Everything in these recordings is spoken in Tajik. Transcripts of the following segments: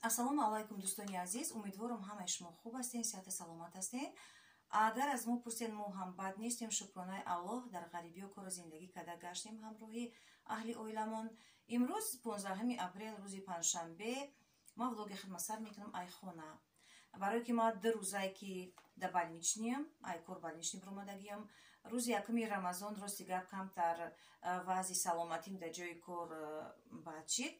Ассалому алайкум дӯстони азиз, умедворам ҳамаи шумо хуб ҳастен, сиҳати саломат ҳастен. Агар аз мо пурсен, мо ҳам бад нестем, шукронаи Аллоҳ, дар ғарибию кору зиндагӣ када гаштем ҳамроҳи аҳли оиламон. Имрӯз 15 апрел рӯзи панҷшанбе ма влоги хидмат сар мекунам ай хона. Барое ки ма 2 рӯзае ки да больничниям, ай кор больнични биромадагиям. Рӯзи 1 Рамазон рости гап камтар вазъи саломатим дар ҷои кор бад шид.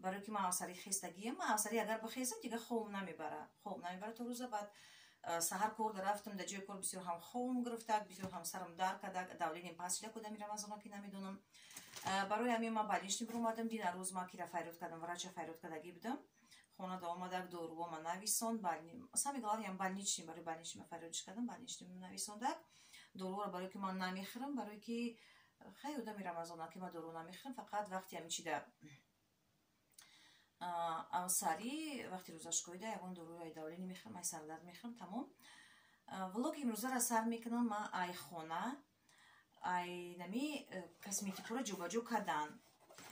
Барое ки ман авсари хестагиям, ман авсари агар бихезам дига хобам намебара то рӯза. Баъд саҳар кор дарафтам, дар ҷои кор бисёр ҳам хобам гирифтак, бисёр ҳам сарам дард кардак, давлениям паст шида кудами Рамазона ки намедонам. Барои ҳамин ман больнични биромадам. Дина рӯз ман кира файрёд кардам, врача файрёдкадагӣ будам. Хонада омадак, доруҳо ман нависон, самое главное больнични, барои больнични ман файрёдиш кардам, больнични нависондак. Доруҳоро барое ки ман намехӯрам, барое ки хеле одами Рамазона ки ман дору намехӯрам, фақат вақти ҳамин чида авсари вақти рӯзашкоида ягон доруи давлени мехӯрам, ай сардард мехӯрам, тамом. Влоги имрӯзара сар мекунам ман ай хона, ай нами косметикаро ҷобаҷо кардан.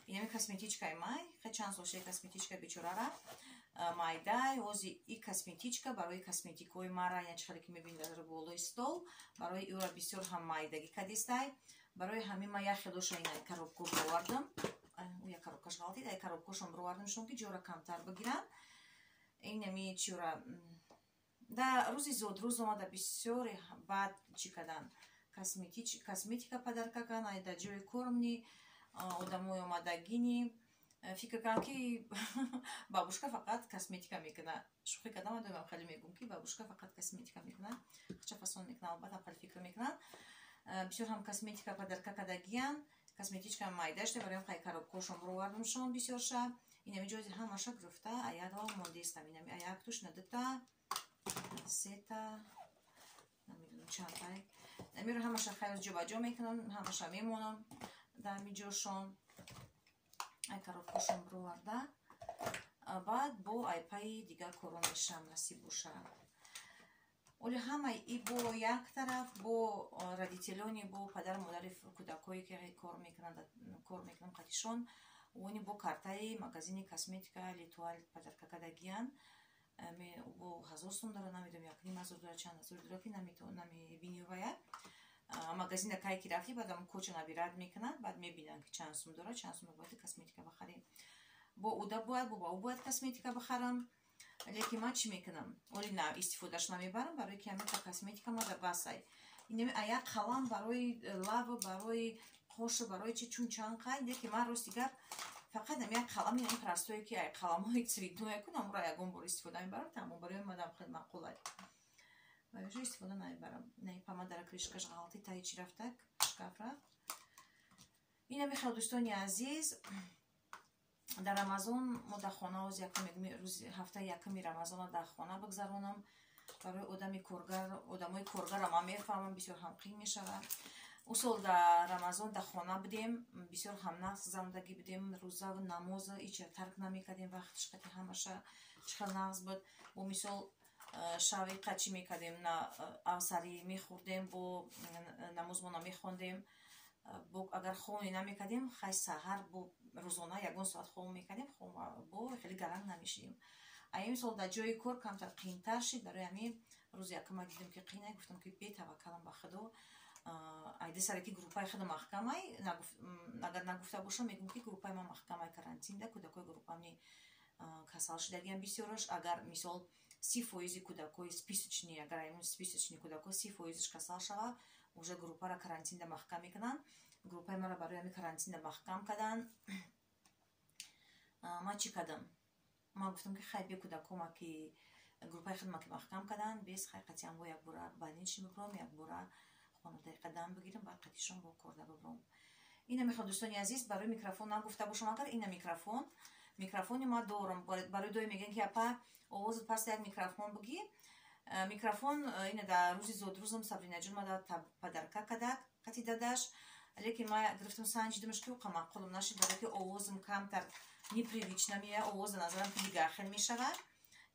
Инами косметичкаи май, хеле чанд сол шуда косметичка бечорара майдай, ҳози и косметичка барои косметикаи мара, яъне чихеле ки мебинед дар болои стол, барои иора бисёр ҳам майдагӣ кадистай. Барои ҳамин ман як хелоша ина коробка бировардам. Як коробкаш ғалтид, ай коробкашон бировардам шон ки ҷора камтар бигирам. Инами чиора да рӯзи зодрӯз омада бисёри бад чӣ кадан косметика падарка кан, ай дар ҷои кормни одамои омадагини фикр кардам ки бабушка фақат косметика мекуна. Шӯхӣ кардам, адоимам хеле мегӯм ки бабушка фақат косметика мекуна, хача фасон мекунам, албатта хеле фикр мекунам. Бисёр ҳам косметика падарка кардагиян, косметичка майдашта, барои хай коробкошон бировардам шон бисёрша. Инами ҷози ҳамаша гирифта, аякла мондестам. Инами аяк тушна дута, сета, намедонам чантай. Намиро ҳамаша хайлас ҷобаҷо мекунам, ҳамаша мемонам дар ҳамин ҷошон. Ай коробкошон бироварда, баъд бо айпаи дигар коро мешам насиб боша. оли ҳамаи и бо як тараф, бо родителони, бо падару модари кӯдакое ки кор мекунам қатишон, вони бо картаи магазини косметика литуаль падарка кардагиян. бо 1000 сом дора, намедонам 1500 дора, чанд ҳазор дора ки намебинивая. Магазина кай ки рафти, баъдам коча набирад мекунад, баъд мебинанд ки чанд сум дора, чанд сум бояд косметика бихарем. Бо уда бояд, бо ба ӯ бояд косметика бихарам. Лекин ман чӣ мекунам? Оли на истифодаш намебарам, барои ки ҳамин косметика ма да басай. Инами аяк қалам барои лав, барои қошу, барои чи чун чанд қай, лекин ман рости гап фақат ҳам як қалам, инами простое ки ай қаламҳои цветное ку намро ягон бор истифода мебарам, тамом. Барои мадам хеле маъқулай. Барои истифода намебарам. Инами помадара кришкаш ғалти таи чӣ рафтак, шкаф рафт. Инами хеле дӯстони азиз, дар Рамазон мо дар хона рӯзи ҳафтаи 1 Рамазона дар хона бигзаронам. Барои одамои коргара ман мефаҳмам бисёр ҳам қин мешавад. ӯ сол дар Рамазон дар хона будем, бисёр ҳам нағз зандагӣ будем, рӯзаву намоза ича тарк намекардем, вақтиш қати ҳамаша чихел нағз буд. бо мисол шавиқа чӣ мекардем, на авсарӣ мехӯрдем, бо намозмо намехондем. Агар хоне намекардем, хай саҳар бо рӯзона ягон соат хом мекардем, бо хеле гаранг намешидем. Ин сол дар ҷои кор камтар қинтар шид. Барои ҳамин рӯзи якума дидам ки қинай, гуфтам ки бетаваккалам ба худо. айди саре ки группаи худ маҳкамай, агар нагуфта бошам мегӯм ки группаи ман маҳкамаи карантинда, кӯдакои группамни касал шудагиам бисёраш. Агар мисол 30% кӯдакои списочни, агар ин списочни кӯдакои 30% касал шава, уже группара карантинда маҳкам мекунанд. Группаи мара барои ҳамин карантинда маҳкам кардан. ман чӣ кардам? Ман гуфтам ки хай бе кӯдакома ки группаи худма ки маҳкам кардан, бес хай қатъиян бо якбора больнични бибурам, якбора хонадаи қадам бигирам, баъд қатишон бо корда бибурам. Ина мехоҳам дӯстони азиз, барои микрофон нагуфта бошам. Агар ина микрофони ман дорам, барои доим мегӯям ки апа овозат паста як микрофон бигир. Микрофон ина дар рӯзи зодрӯзам Сабринаҷон мада падарка кадак қати дадаш, лекин ман гирифтам санҷидамаш ки оқа маъқулам нашид, барои ки овозам камтар непривична меяд, овоз назарам ки дигар хел мешавад.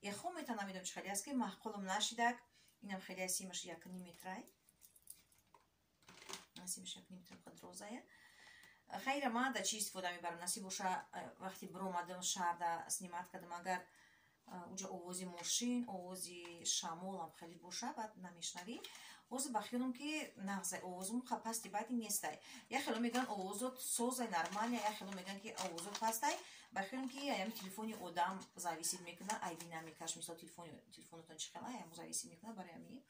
Эхо мета намедонам чӣ хеле аст ки маъқулам нашидак. Инам хеле симаш 1,5 метрай. Симаш 1,5 метр дрозая. Хайра ман да чӣ истифода мебарам? Насиб боша вақти биромадам шаҳрда снимат кардам, агар اونجا آوازی ماشین آوازی شمال هم خیلی باشه بعد نمیشنوی اوز بخیرم که نغزه آوازم خب پستی بعدی نیسته یا خیلی میگن آوازات سوزه نرمال یا خیلی میگن که آوازات پسته بخیرم که یا تلفنی آدم زاویسید میکنه ای دینامیکاش مثلا تلفنتون چخلا یا زاویسید میکنه برای همین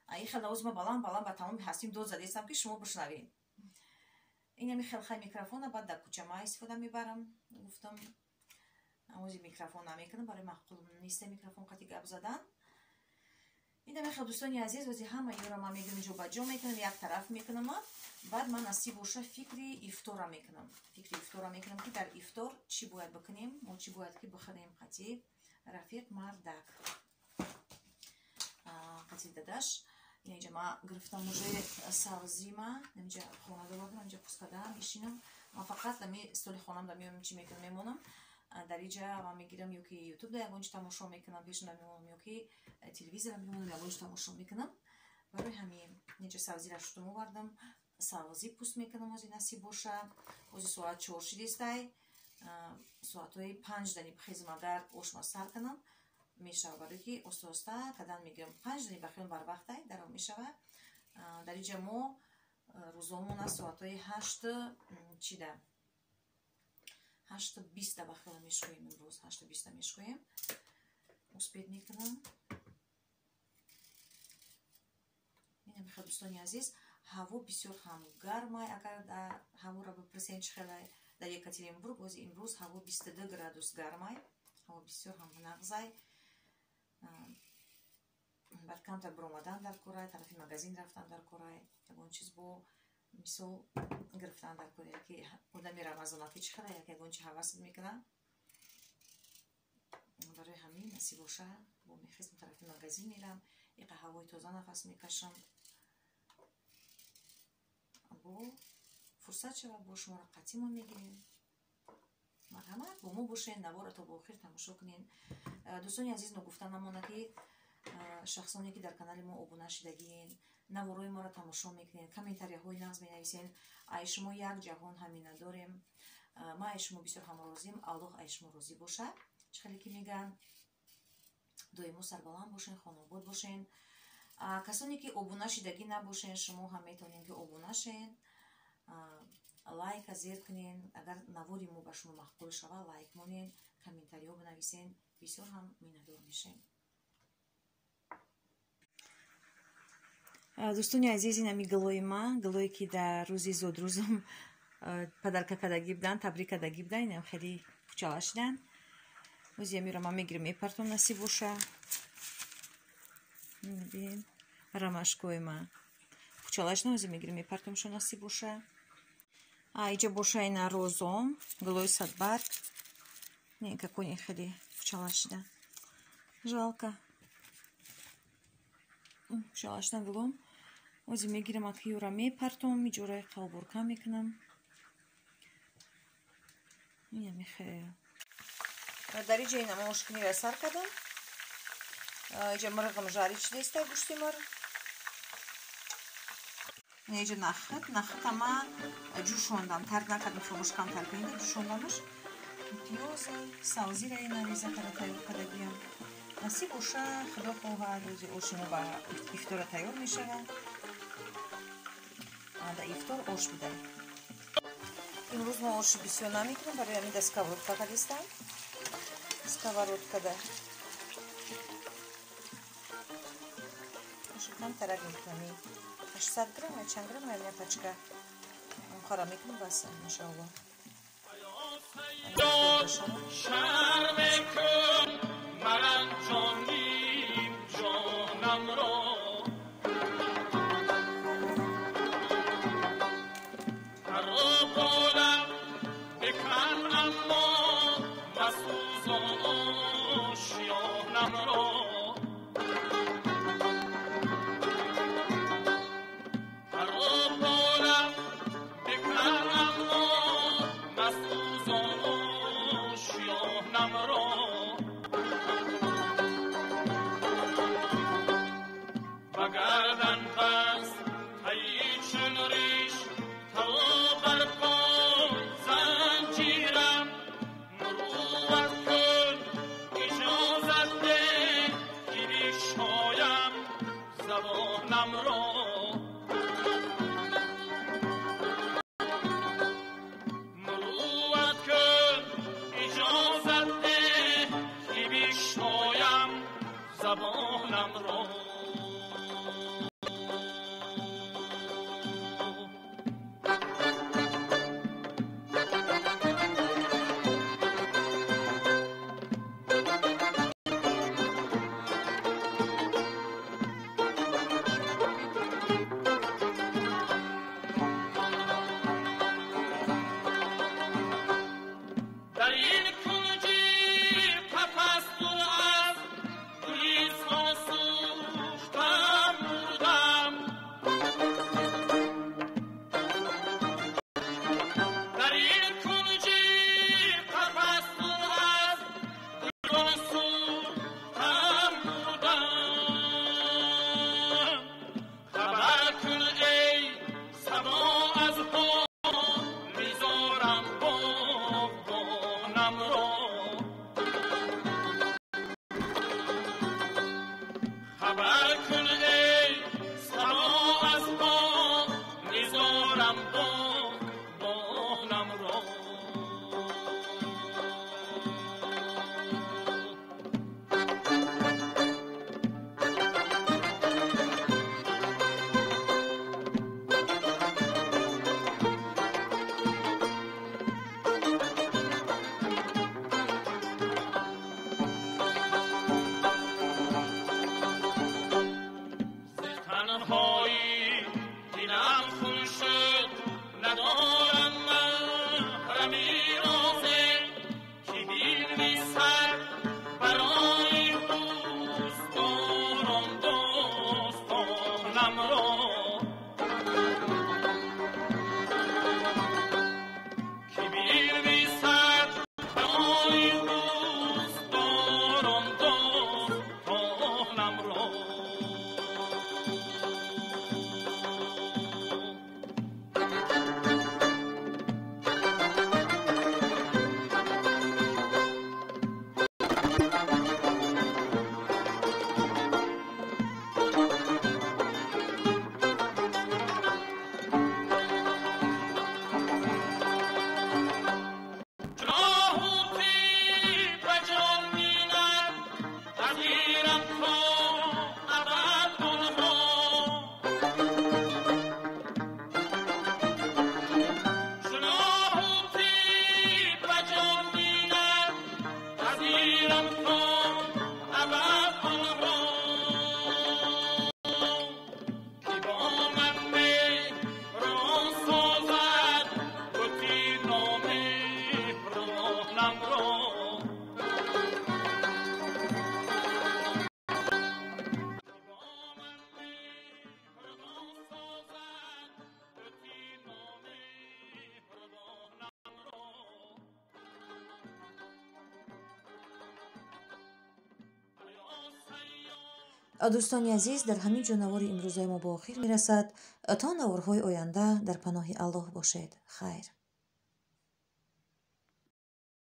ای خیلی آوازم بلند با تمام هستیم دو زده استم که شما بشنوین این خیلی میکروفون بعد در کوچه ما استفاده میبرم گفتم آوازی میکروفون نمیکنم برای معقول نیست میکروفون قطعی گپ زدن این خیلی دوستانی عزیز وزی همه یورا ما میگم جو با جو میکنم یک طرف میکنم بعد من اسی باشه فکری افطار میکنم که در افطار چی باید بکنیم و چی باید که بخوریم قطعی رفیق مردک قطعی داداش اینجا ما گرفتم موجه سازی ما اینجا خونه دارم اینجا پوسکدم میشینم ما فقط دمی استولی خونم دمیام چی میکنم میمونم در اینجا ما میگیرم یکی یوتیوب دا یگونچ تماشا میکنم پیش نمیمونم یکی تلویزیون میمونم یگونچ تماشا میکنم برای همین اینجا سازی را شدم آوردم سازی پوست میکنم از این نسی باشه از ساعت 4 شدیستای ساعتای 5 دنی بخیزم در آشما سر کنم میشه برای که استوستا کدن میگم 5 دنی بخیرم بر وقتای درام میشه در اینجا ما روزامون از ساعتای 8 چی ده 8:20 بخیرم میشویم امروز 8:20 میشویم اسپید میکنم اینم خیلی دوستانی عزیز هوا بسیار هم گرمه اگر در هوا را بپرسین چقدر در یکاترینبورگ از امروز هوا 22 گرادوس گرمه هوا بسیار هم نغزه بعد کمتر برآمدن در کره طرف مغازین رفتن در کره اون چیز با مثال گرفتن در کره که آدمی رمضاناتی چقدر یک اون چه حواس میکنه برای همین نصیب باشه با میخواستم طرف مغازین میرم یک هوای تازه نفس میکشم با فرصت شد با شما را قطعی ما میگیریم مرحمت با ما باشین نوار تا با آخر تماشا کنین دوستانی عزیز نگفتن نمونه که شخصانی که در کانال ما ابونه شدگین نوارای ما را تماشا میکنین کامنتاری های نغز مینویسین ای شما یک جهان همین نداریم ما ای شما بسیار هم راضیم الله ای شما راضی باشه چخیلی که میگن دائما سربلند باشین خانواد باشین کسانی که ابونه شدگی نباشین شما هم میتونین که ابونه شین لایک زیر کنین اگر نواری ما به شما مقبول شوه لایک مونین کامنتاری ها بنویسین بسیار هم مینادور میشین دوستانی عزیز این همی گلوی ما گلوی که در روزی زود روزم پدرکه کدگی بدن تبریک کدگی بدن این هم خیلی کوچاله شدن وزی همی رو ما میگیرم میپرتم نصیب باشه ببین رمشکوی ما کوچاله شدن وزی میگیرم میپرتم شو نصیب باشه اینجا باشه این روزم گلوی صدبرگ نه که کنی خیلی کوچاله شدن жалко کوچاله شدن گلوم وزی میگیرم اکی رو میپرتم میجوره قلبورکا میکنم این میخواه در اینجا این همه مشکنی را سر کردم اینجا مرغم جاری شده است گوشتی مرغ اینجا نخت اما جوشوندم ترک نکردم خموش کم ترک اینجا جوشوندمش پیاز سازی را این ریزه تر تیار کردگیم نصیب باشه خدا خواهد روزی آشمو با افطار تیار میشه در افطار آش بده امروز ما آش بسیار نمیکنم برای همین اسکоворودکا کردستم اسکоворودکا ده آش کم ترک میکنم 800 گرم یا چند گرم یا پچکه خورا میکنم بس انشاءالله شرم کن من جانیم جانم را خرابانم بکن اما مسوزان آشیانم را خرابانم بکن اما مسوزان آشیانم را بگردن پس تایی چون ریش تا بر پای زنجیرم مروت کن ای جان بانم را مروت کن اجازت ده که بشنایم زبانم را دوستانی عزیز، در همین جا نوار امروزه ما به آخر میرسد. تا نوارهای آینده در پناه الله باشید. خیر.